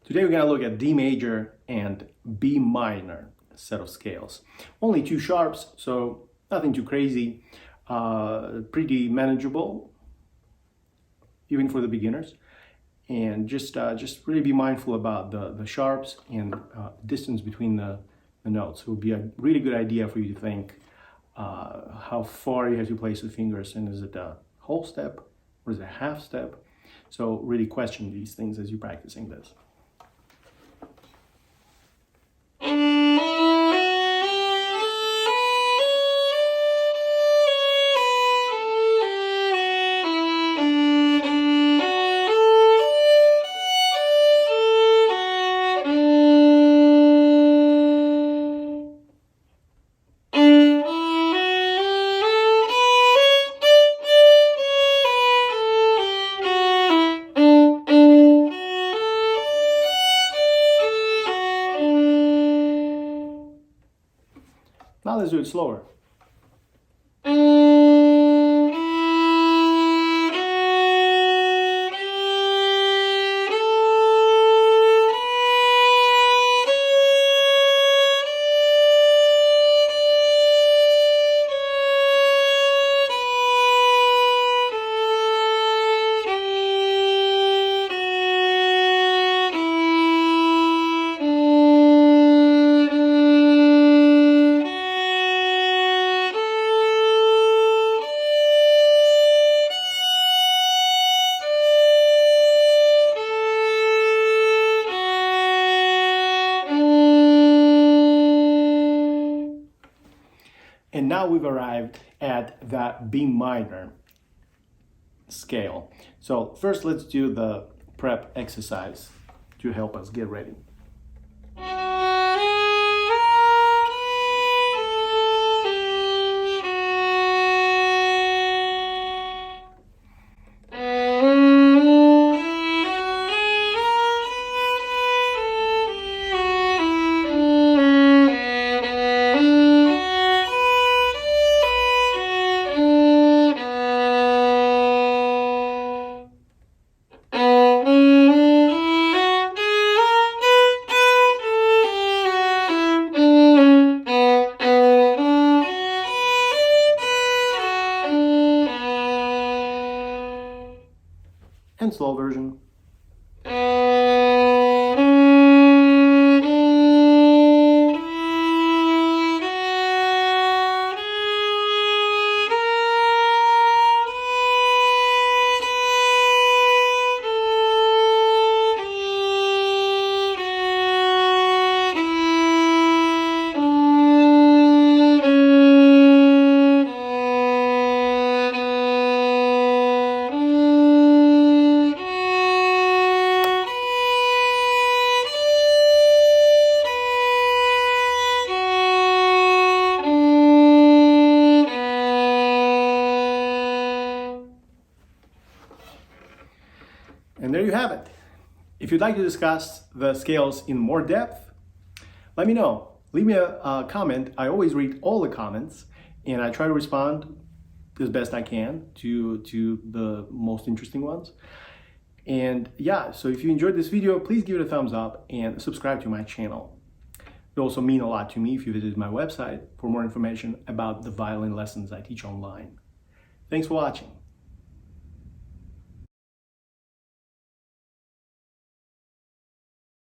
Today we're going to look at D major and B minor set of scales. Only two sharps, so nothing too crazy, pretty manageable, even for the beginners. And just really be mindful about the sharps and distance between the notes. It would be a really good idea for you to think how far you have to place the fingers, and is it a whole step or is it a half step? So really question these things as you're practicing this. Now let's do it slower. And now we've arrived at that B minor scale. So first let's do the prep exercise to help us get ready. And slow version. And there you have it. If you'd like to discuss the scales in more depth, let me know. Leave me a comment. I always read all the comments, and I try to respond as best I can to the most interesting ones. And yeah, so if you enjoyed this video, please give it a thumbs up and subscribe to my channel. It also means a lot to me if you visit my website for more information about the violin lessons I teach online. Thanks for watching.